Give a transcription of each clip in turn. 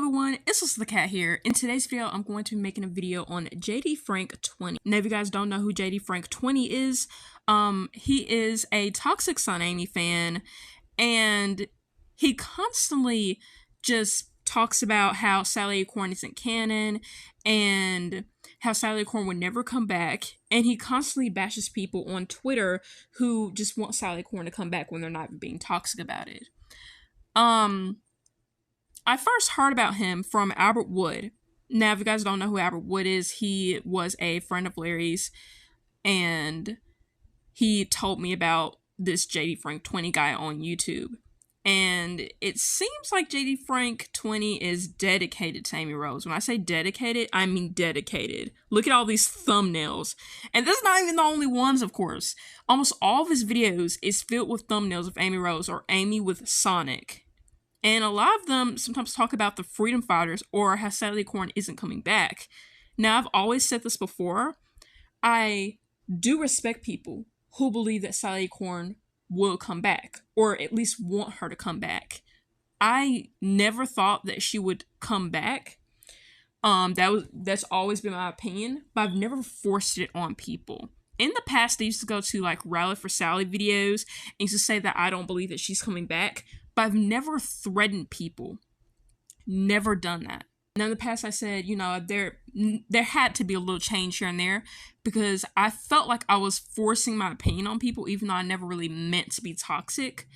everyone, it's Alyssa The Cat here. In today's video, I'm going to be making a video on JD Frank 20. Now, if you guys don't know who JD Frank 20 is, he is a toxic Sonamy fan, and he constantly just talks about how Sally Acorn isn't canon, and how Sally Acorn would never come back, and he constantly bashes people on Twitter who just want Sally Acorn to come back when they're not being toxic about it. I first heard about him from Albert Wood. Now, if you guys don't know who Albert Wood is, he was a friend of Larry's, and he told me about this JD Frank 20 guy on YouTube. And it seems like JD Frank 20 is dedicated to Amy Rose. When I say dedicated, I mean dedicated. Look at all these thumbnails. And this is not even the only ones, of course. Almost all of his videos is filled with thumbnails of Amy Rose or Amy with Sonic. And a lot of them sometimes talk about the freedom fighters or how Sally Acorn isn't coming back. Now, I've always said this before. I do respect people who believe that Sally Acorn will come back, or at least want her to come back. I never thought that she would come back. That's always been my opinion, but I've never forced it on people. In the past, I used to go to like Rally for Sally videos and used to say that I don't believe that she's coming back, but I've never threatened people. Never done that. Now, in the past, I said, you know, there had to be a little change here and there, because I felt like I was forcing my opinion on people, even though I never really meant to be toxic.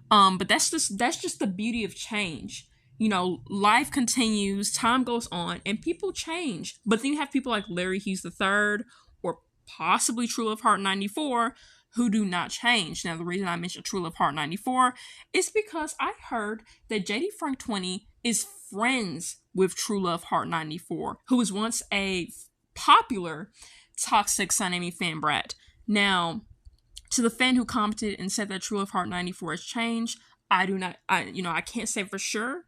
But that's just the beauty of change. You know, life continues, time goes on, and people change. But then you have people like Larry Hughes III, or possibly True Love Heart 94, who do not change. Now, the reason I mentioned True Love Heart 94 is because I heard that JD Frank 20 is friends with True Love Heart 94, who was once a popular toxic Sonamy fan brat. Now, to the fan who commented and said that True Love Heart 94 has changed, I can't say for sure,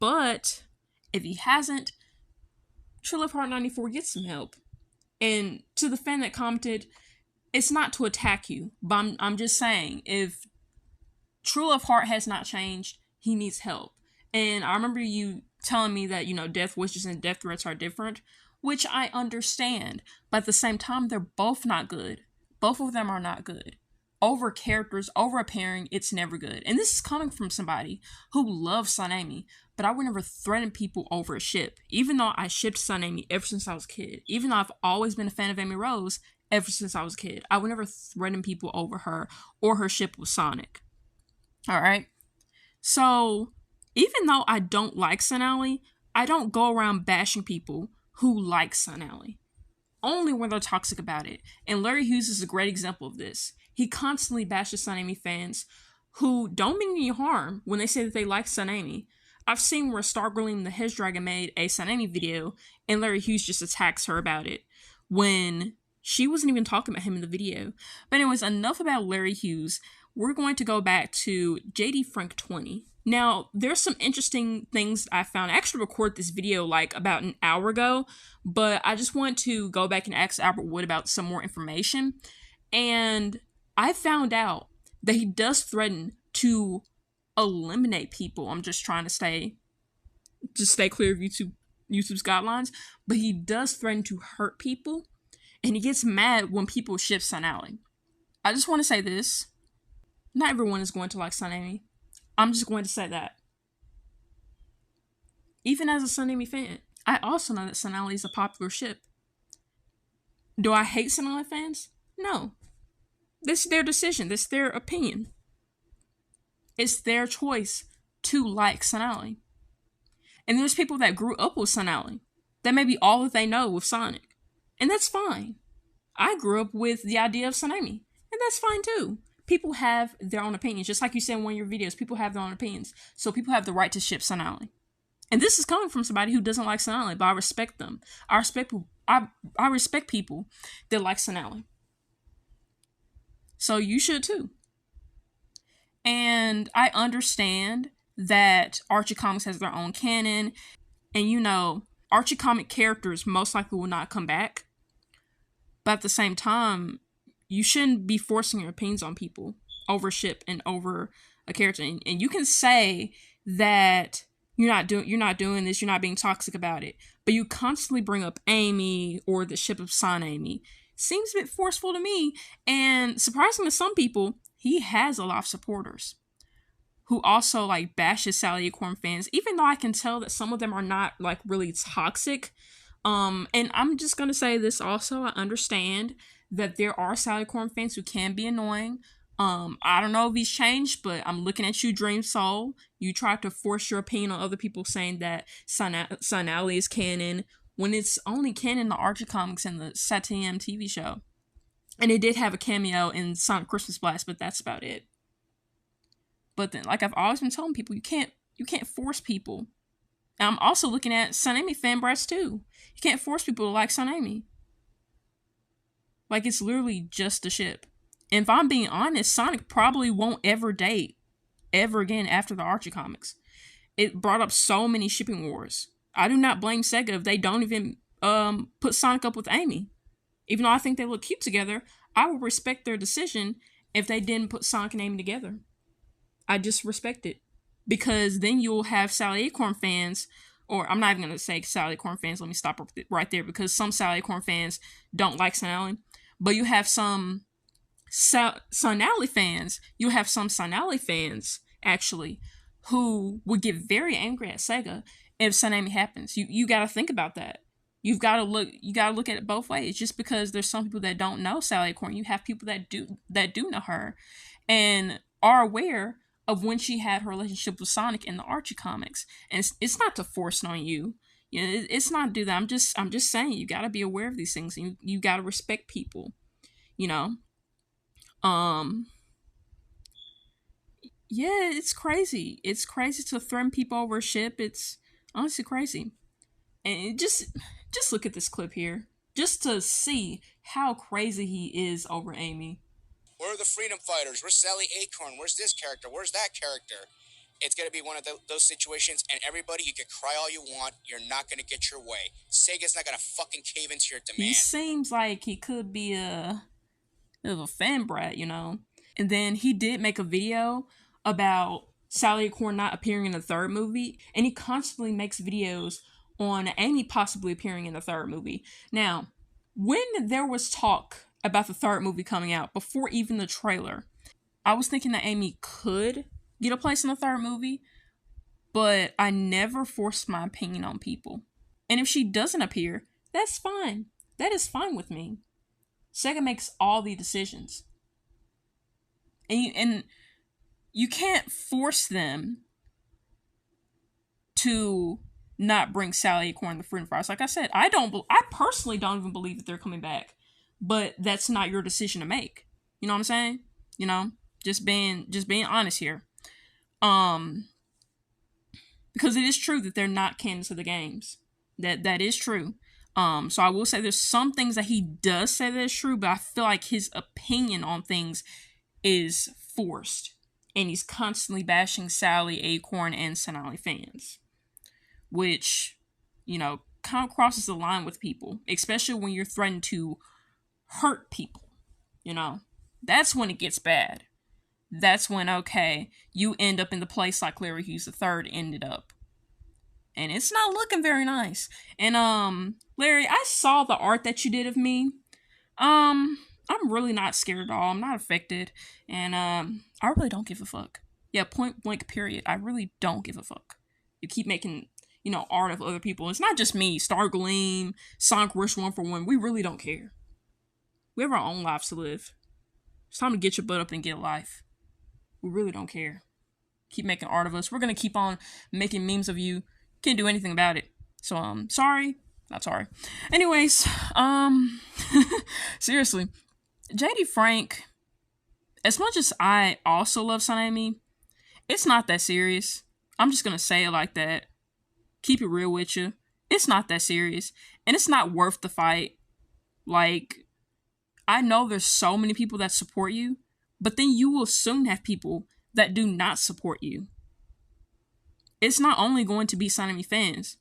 but if he hasn't, True Love Heart 94 gets some help. And to the fan that commented, it's not to attack you, but I'm just saying, if True Love Heart has not changed, he needs help. And I remember you telling me that, you know, death wishes and death threats are different, which I understand. But at the same time, they're both not good. Both of them are not good. Over characters, over appearing, it's never good. And this is coming from somebody who loves Sonamy, but I would never threaten people over a ship. Even though I shipped Sonamy ever since I was a kid. Even though I've always been a fan of Amy Rose ever since I was a kid. I would never threaten people over her or her ship with Sonic. Alright? So, even though I don't like Sonamy, I don't go around bashing people who like Sonamy. Only when they're toxic about it. And Larry Hughes is a great example of this. He constantly bashes Sonamy fans who don't mean any harm when they say that they like Sonamy. I've seen where Stargirl the Hedge Dragon made a Sonamy video and Larry Hughes just attacks her about it when she wasn't even talking about him in the video. But anyways, enough about Larry Hughes. We're going to go back to JD Frank 20. Now, there's some interesting things I found. I actually recorded this video like about an hour ago, but I just want to go back and ask Albert Wood about some more information. And I found out that he does threaten to eliminate people. I'm just trying to stay clear of YouTube's guidelines, but he does threaten to hurt people, and he gets mad when people ship Sonamy. I just want to say this. Not everyone is going to like Sonamy. I'm just going to say that. Even as a Sonamy fan, I also know that Sonamy is a popular ship. Do I hate Sonamy fans? No. This is their decision. This is their opinion. It's their choice to like Sonamy. And there's people that grew up with Sonamy. That may be all that they know with Sonic. And that's fine. I grew up with the idea of Sonamy. And that's fine too. People have their own opinions. Just like you said in one of your videos, people have their own opinions. So people have the right to ship Sonamy. And this is coming from somebody who doesn't like Sonamy, but I respect them. I respect people that like Sonamy. So you should too. And I understand that Archie Comics has their own canon. And you know, Archie comic characters most likely will not come back. But at the same time, you shouldn't be forcing your opinions on people over ship and over a character. And you can say that you're not doing this, you're not being toxic about it. But you constantly bring up Amy or the ship of Sonamy. Seems a bit forceful to me. And surprising to some people, he has a lot of supporters who also like bashes Sally Acorn fans, even though I can tell that some of them are not like really toxic. And I'm just gonna say this also, I understand that there are Sally Acorn fans who can be annoying. I don't know if he's changed, but I'm looking at you, Dream Soul. You tried to force your opinion on other people saying that Sonally is canon when it's only canon in the Archie comics and the Satiam TV show. And it did have a cameo in Sonic Christmas Blast, but that's about it. But then, like I've always been telling people, you can't force people. And I'm also looking at Sonamy fan brats too. You can't force people to like Sonamy. Like, it's literally just a ship. And if I'm being honest, Sonic probably won't ever date ever again after the Archie comics. It brought up so many shipping wars. I do not blame Sega if they don't even put Sonic up with Amy. Even though I think they look cute together, I will respect their decision if they didn't put Sonic and Amy together. I just respect it. Because then you'll have Sally Acorn fans, or I'm not even going to say Sally Acorn fans, let me stop right there, because some Sally Acorn fans don't like Sonally. But you have some Sonally fans, actually, who would get very angry at Sega if Sonamy happens. You got to think about that. You got to look at it both ways. Just because there's some people that don't know Sally Acorn, you have people that do know her and are aware of when she had her relationship with Sonic in the Archie comics. And it's not to force it on you. It's not to do that. I'm just saying you got to be aware of these things, and you got to respect people. You know. Yeah, it's crazy. It's crazy to threaten people over a ship. It's honestly crazy. And just look at this clip here, just to see how crazy he is over Amy. Where are the freedom fighters? Where's Sally Acorn? Where's this character? Where's that character? It's going to be one of those situations, and everybody, you can cry all you want. You're not going to get your way. Sega's not going to fucking cave into your demand. He seems like he could be a fan brat, And then he did make a video about Sally Acorn not appearing in the third movie, and he constantly makes videos on Amy possibly appearing in the third movie. Now, when there was talk about the third movie coming out, before even the trailer, I was thinking that Amy could get a place in the third movie, but I never forced my opinion on people. And if she doesn't appear, that's fine. That is fine with me. Sega makes all the decisions. And you can't force them to not bring Sally Acorn the Freedom Fighters. Like I said, I personally don't even believe that they're coming back. But that's not your decision to make. You know what I'm saying? Just being honest here. Because it is true that they're not canon to the games. That is true. So I will say there's some things that he does say that is true, but I feel like his opinion on things is forced. And he's constantly bashing Sally, Acorn, and Sonally fans. Which, kind of crosses the line with people. Especially when you're threatened to hurt people. That's when it gets bad. That's when, okay, you end up in the place like Larry Hughes III ended up. And it's not looking very nice. And, Larry, I saw the art that you did of me. I'm really not scared at all. I'm not affected. And, I really don't give a fuck. Yeah, point blank period. I really don't give a fuck. You keep making, art of other people. It's not just me. Star Gleam, Sonic Rush 1-for-1. We really don't care. We have our own lives to live. It's time to get your butt up and get a life. We really don't care. Keep making art of us. We're gonna keep on making memes of you. Can't do anything about it. So, sorry. Not sorry. Anyways, seriously. JD Frank, as much as I also love Sonamy, it's not that serious. I'm just gonna say it like that. Keep it real with you. It's not that serious. And it's not worth the fight. Like, I know there's so many people that support you, but then you will soon have people that do not support you. It's not only going to be Sonamy fans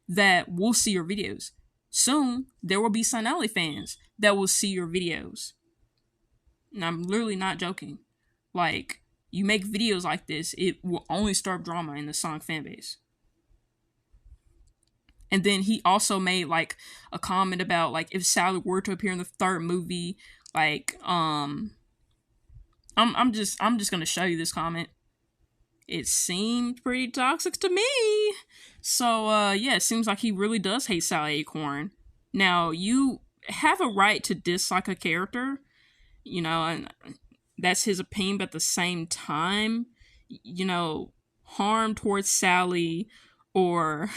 that will see your videos. Soon, there will be Sonally fans that will see your videos. And I'm literally not joking. Like, you make videos like this, it will only start drama in the Sonic fanbase. And then he also made like a comment about like if Sally were to appear in the third movie, like I'm just gonna show you this comment. It seemed pretty toxic to me. So yeah, it seems like he really does hate Sally Acorn. Now you have a right to dislike a character, and that's his opinion, but at the same time, harm towards Sally or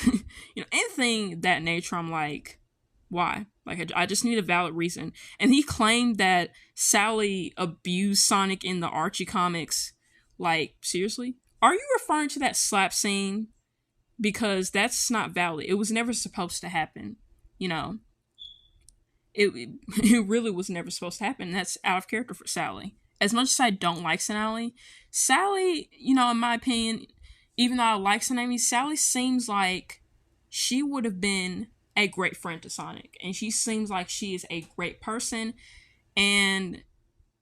anything that nature, I'm like, why? Like, I just need a valid reason. And he claimed that Sally abused Sonic in the Archie comics. Like, seriously? Are you referring to that slap scene? Because that's not valid. It was never supposed to happen. You know, it really was never supposed to happen. That's out of character for Sally. As much as I don't like Sally, in my opinion, even though I like Sonamy, Sally seems like she would have been a great friend to Sonic. And she seems like she is a great person. And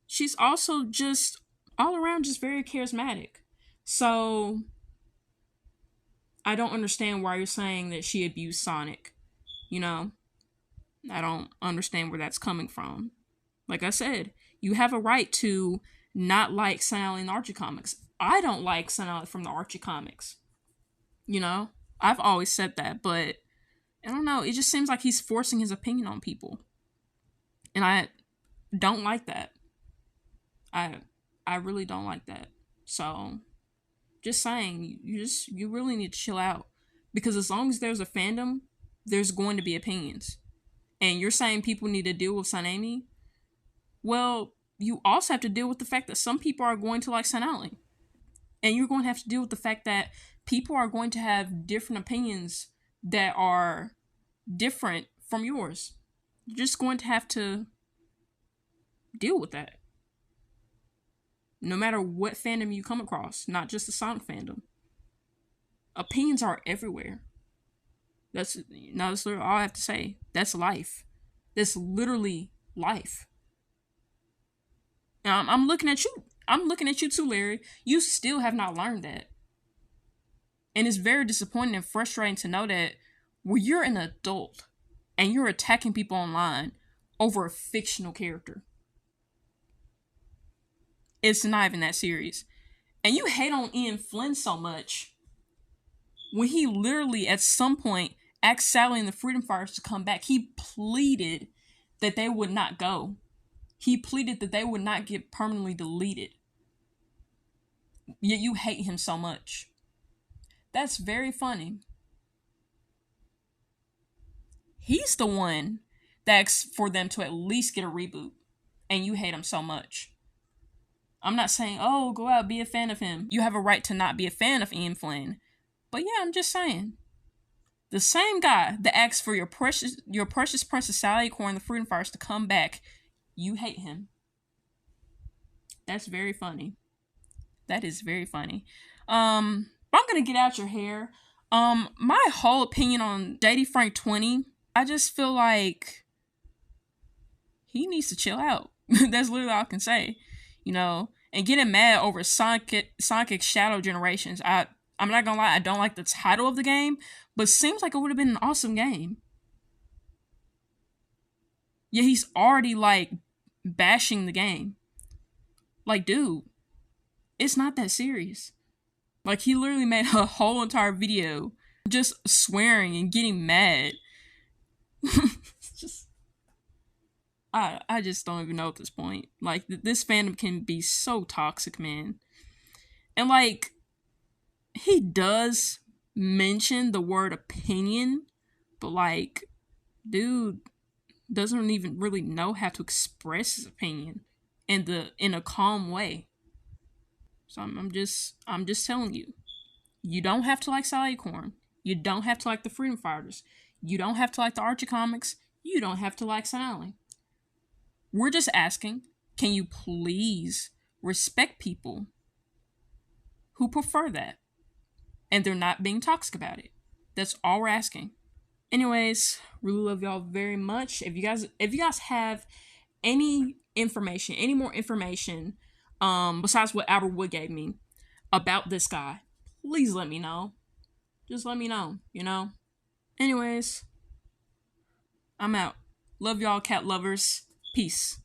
she's also just all around just very charismatic. So I don't understand why you're saying that she abused Sonic. I don't understand where that's coming from. Like I said, you have a right to not like Sonally in the Archie comics. I don't like Sonally from the Archie comics. I've always said that, but I don't know. It just seems like he's forcing his opinion on people, and I don't like that. I really don't like that. So, just saying, you really need to chill out, because as long as there's a fandom, there's going to be opinions. And you're saying people need to deal with Sonamy? Well, you also have to deal with the fact that some people are going to like Sonally. And you're going to have to deal with the fact that people are going to have different opinions that are different from yours. You're just going to have to deal with that. No matter what fandom you come across, not just the Sonic fandom. Opinions are everywhere. That's literally all I have to say. That's life. That's literally life. And I'm looking at you. I'm looking at you too, Larry. You still have not learned that. And it's very disappointing and frustrating to know that when you're an adult and you're attacking people online over a fictional character, it's not even that serious. And you hate on Ian Flynn so much when he literally at some point asked Sally and the Freedom Fighters to come back. He pleaded that they would not go. He pleaded that they would not get permanently deleted. Yet you hate him so much. That's very funny. He's the one that asked for them to at least get a reboot, and you hate him so much. I'm not saying, oh, go out, be a fan of him. You have a right to not be a fan of Ian Flynn. But yeah, I'm just saying. The same guy that asked for your precious princess Sally Acorn and the Freedom Fighters to come back, you hate him. That's very funny. That is very funny. I'm gonna get out your hair. My whole opinion on JD Frank 20, I just feel like he needs to chill out. That's literally all I can say. And getting mad over Sonic Shadow Generations. I'm not gonna lie, I don't like the title of the game, but it seems like it would have been an awesome game. Yeah, he's already like bashing the game. Like, dude, it's not that serious. Like, he literally made a whole entire video just swearing and getting mad. I just don't even know at this point. Like, this fandom can be so toxic, man. And like, he does mention the word opinion, but like, dude doesn't even really know how to express his opinion in a calm way. So I'm just telling you, you don't have to like Sally Acorn. You don't have to like the Freedom Fighters. You don't have to like the Archie comics. You don't have to like Sonally. We're just asking, can you please respect people who prefer that? And they're not being toxic about it. That's all we're asking. Anyways, really love y'all very much. If you guys have any more information, besides what Albert Wood gave me about this guy, please let me know. Just let me know, Anyways, I'm out. Love y'all, cat lovers. Peace.